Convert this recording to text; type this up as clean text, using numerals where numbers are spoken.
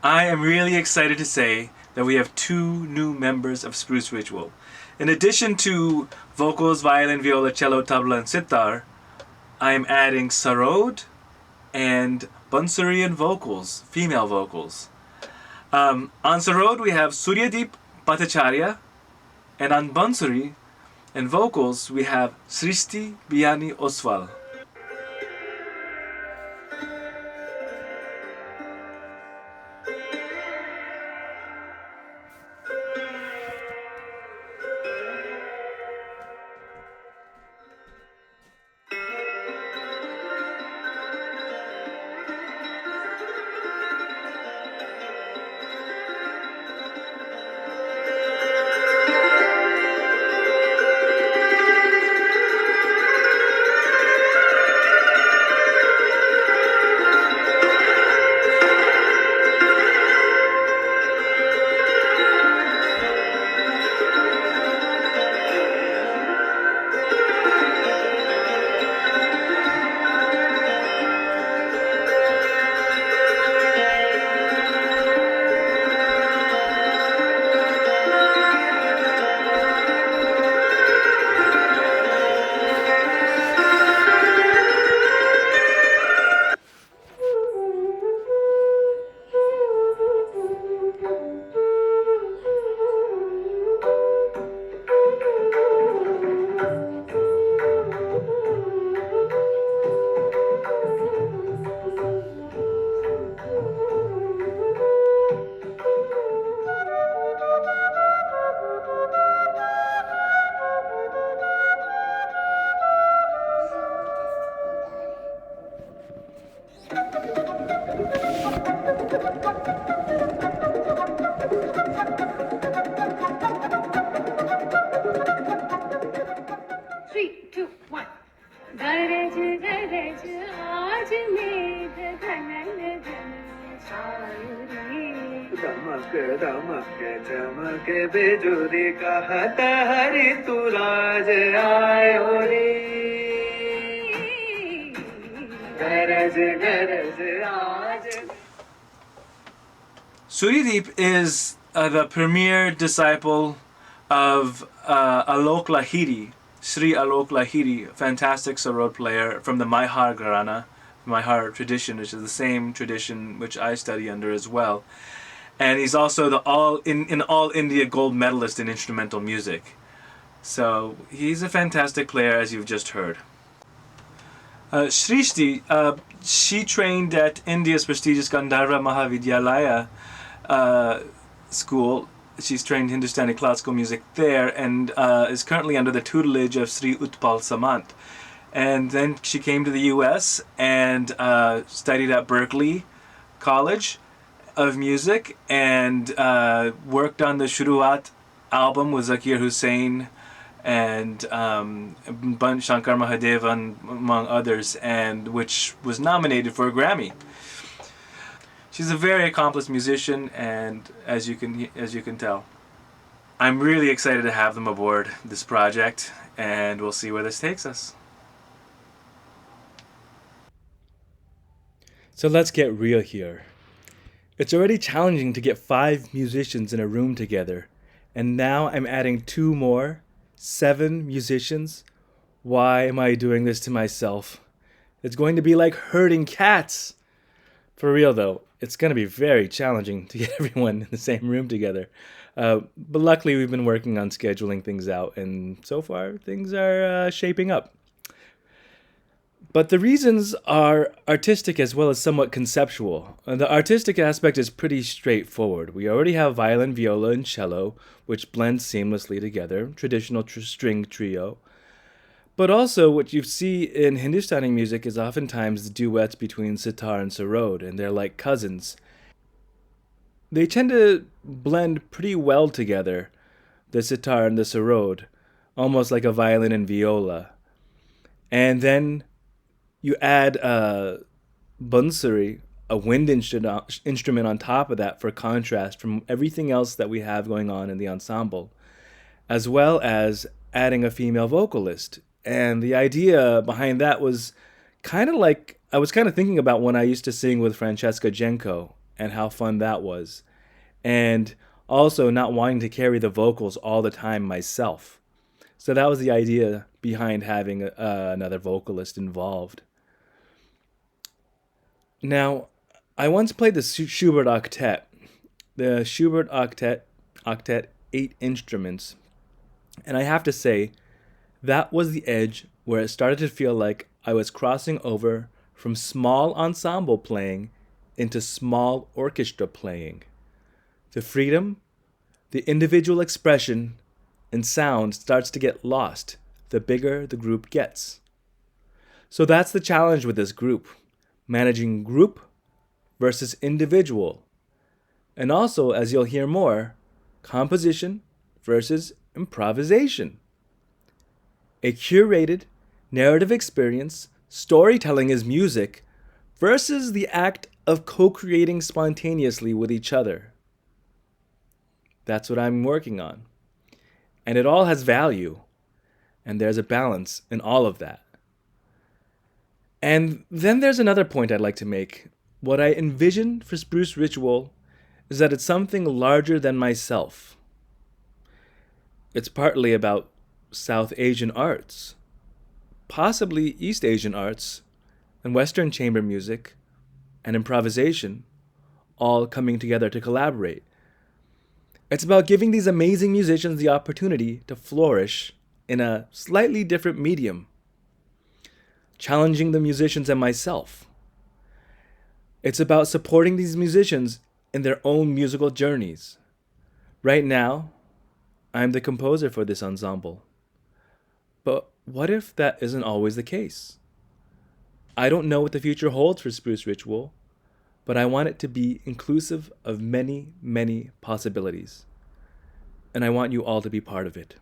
I am really excited to say that we have two new members of Spruce Ritual. In addition to vocals, violin, viola, cello, tabla, and sitar, I am adding sarod and bansuri and vocals, female vocals. On sarod we have Souryadeep Bhattacharyya, and on bansuri and vocals we have Srishti Biyani Oswal. दमक दमक चमक बेजोरी कहत हरि तू राज आयो रे गरज गरज आज. Souryadeep is the premier disciple of Alok Lahiri, Sri Alok Lahiri, fantastic sarod player from the Maihar Gharana, Maihar tradition, which is the same tradition which I study under as well. And he's also the all India gold medalist in instrumental music. So he's a fantastic player, as you've just heard. Srishti, she trained at India's prestigious Gandharva Mahavidyalaya school. She's trained Hindustani classical music there and is currently under the tutelage of Sri Utpal Samant. And then she came to the US and studied at Berklee College of Music and worked on the Shuruat album with Zakir Hussain and Shankar Mahadevan, among others, and which was nominated for a Grammy. She's a very accomplished musician, and as you can tell, I'm really excited to have them aboard this project, and we'll see where this takes us. So let's get real here. It's already challenging to get 5 musicians in a room together, and now I'm adding 2 more, 7 musicians. Why am I doing this to myself? It's going to be like herding cats. For real though, it's going to be very challenging to get everyone in the same room together. But luckily we've been working on scheduling things out, and so far things are shaping up. But the reasons are artistic as well as somewhat conceptual. The artistic aspect is pretty straightforward. We already have violin, viola, and cello, which blend seamlessly together, traditional string trio. But also what you see in Hindustani music is oftentimes the duets between sitar and sarod, and they're like cousins. They tend to blend pretty well together, the sitar and the sarod, almost like a violin and viola. And then you add bansuri, a wind instrument on top of that for contrast from everything else that we have going on in the ensemble, as well as adding a female vocalist. And the idea behind that was kind of like, I was kind of thinking about when I used to sing with Francesca Genko and how fun that was. And also not wanting to carry the vocals all the time myself. So that was the idea behind having another vocalist involved. Now, I once played the Schubert Octet. The Schubert Octet 8 instruments. And I have to say, that was the edge where it started to feel like I was crossing over from small ensemble playing into small orchestra playing. The freedom, the individual expression, and sound starts to get lost the bigger the group gets. So that's the challenge with this group, managing group versus individual. And also, as you'll hear more, composition versus improvisation. A curated, narrative experience, storytelling is music, versus the act of co-creating spontaneously with each other. That's what I'm working on. And it all has value, and there's a balance in all of that. And then there's another point I'd like to make. What I envision for Spruce Ritual is that it's something larger than myself. It's partly about South Asian arts, possibly East Asian arts, and Western chamber music, and improvisation, all coming together to collaborate. It's about giving these amazing musicians the opportunity to flourish in a slightly different medium, challenging the musicians and myself. It's about supporting these musicians in their own musical journeys. Right now, I'm the composer for this ensemble. But what if that isn't always the case? I don't know what the future holds for Spruce Ritual, but I want it to be inclusive of many, many possibilities. And I want you all to be part of it.